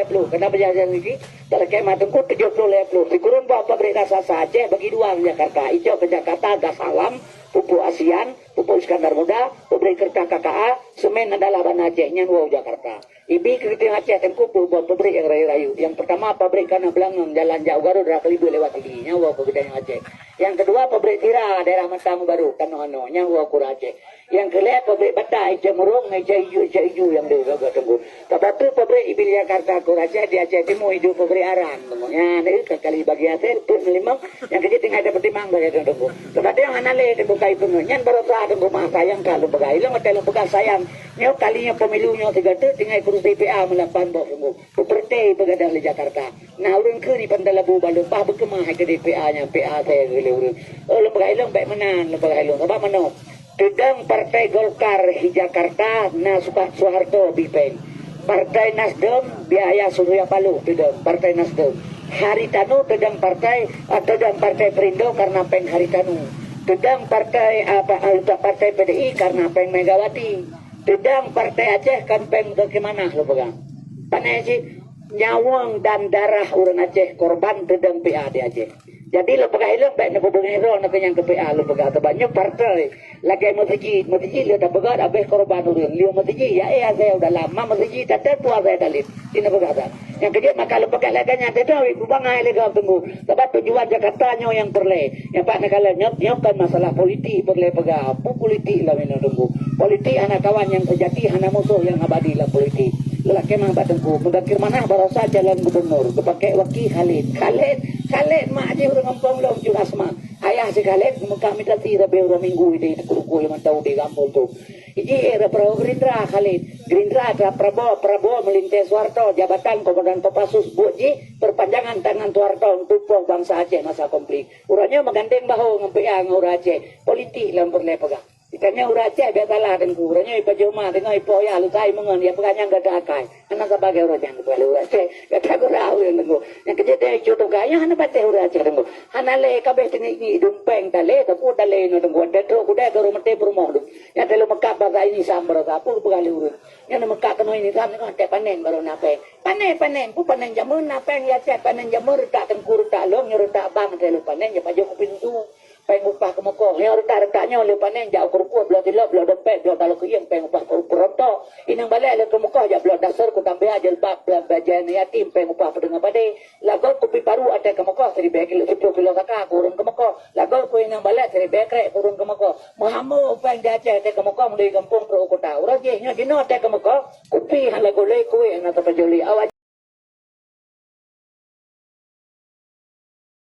50 kena berjalan lagi terkait matengku 70 dikurun bawa pabrik rasa saja bagi dua Jakarta hijau ke Jakarta gas alam pupuk ASEAN pupuk Iskandar Muda pabrik kertas KKA semen adalah ban Aceh wow Jakarta ibi kegiatan Aceh tengku buat pabrik yang rayu-rayu yang pertama pabrik Kana Belangong jalan jauh Garut dah kelibu lewat ini wow kegiatan Aceh yang kedua pabrik Tira daerah Matamu Baru Kanohano wow Kura Aceh yang kelihatan pabrik Bata Ijamurung Iju yang dia tunggu tapi tu pabrik ibi Jakarta Kura Aceh di Aceh Timur hidup pabrik Aran ya ini kali bagi Aceh tu melimang yang kecil tinggal dapat timang bagi tunggu tapi yang anale dibuka itu nyan baru sah tunggu mah sayang kalau begai lo ngetel bekas sayang nyo kalinya pemilunya tiga tu tinggal kurus DPA melapan bok tunggu seperti begadang di Jakarta nah urang ke di Pandalabu Balumpah berkemah ke DPA nya PA saya gele urang lo begai lo baik menan lo begai lo apa mano Tudang Partai Golkar di Jakarta nah Soeharto Bipen Partai Nasdem biaya Surya Paloh Tudang Partai Nasdem Haritanu Tudang Partai Perindo karena Peng Haritanu Tudang Partai Partai PDI karena Peng Megawati Tudang Partai Aceh kan Peng bagaimana lo pegang panai sih nyawang dan darah orang Aceh korban Tudang PA di Aceh jadi lo pegang lo baik nak hubungi lo nak yang ke PA lo pegang banyak partai lagi mesti lo tak pegang abis korban orang lo mesti ya saya udah lama mesti tak puas saya dalit ini pegang yang kedua maka lo pegang lagi yang kedua ibu bangai lagi tunggu sebab tujuan Jakarta nyo yang perle yang pak nak kalau nyok kan masalah politik perle pegang apa politik lah ini tunggu politik anak kawan yang sejati anak musuh yang abadi lah politik lelaki mang batengku mendakir mana barosa jalan gubernur kepakai waki Khalid mak aja orang kampung lo juga asma ayah si Khalid kami tadi rabe orang minggu ini kuku yang tahu di kampung tu ini era Prabowo Gerindra ada Prabowo melintas Soeharto jabatan komandan Kopassus Boji perpanjangan tangan Soeharto untuk bangsa Aceh masa konflik urangnya menggandeng bahu ngampai ngurah Aceh politik lampur lepegang ikannya urah Aceh biasalah dan kurangnya ipa Joma tengah ipo ya lu kai mengen ya peganya enggak ada akai anak sebagai urah jangan boleh urah Aceh kata kurang yang tenggu yang kejadian contoh kaya hana bate urah Aceh tenggu hana le kabeh tinggi dumpeng tale tapi tale no tenggu ada tu kuda ke rumah teh rumah tu ya telu Mekah bahasa ini sambar apa pegali urang yang Mekah keno ini sam ni kan panen baru nape panen panen jamur nape ya Aceh panen jamur tak tengkur tak long nyur tak bang telu panen ya pajo pintu pengupah kemoko yang retak-retaknya oleh panen jauh kerupuk belah tilap belah dompet belah kalau kuyang pengupah kerupuk inang balik ada kemoko ya belah dasar ku tambah aja lebak belah bajian yatim pengupah pedengah pade lagu kopi paru ada kemoko seri bekil 10 kilo kakak kurun kemoko lagu ku inang balik seri bekrek kurun kemoko mahamu peng jace ada kemoko mulai kampung pro kota urang je nya dino ada kemoko kopi han lagu le kuwe na tapajoli awak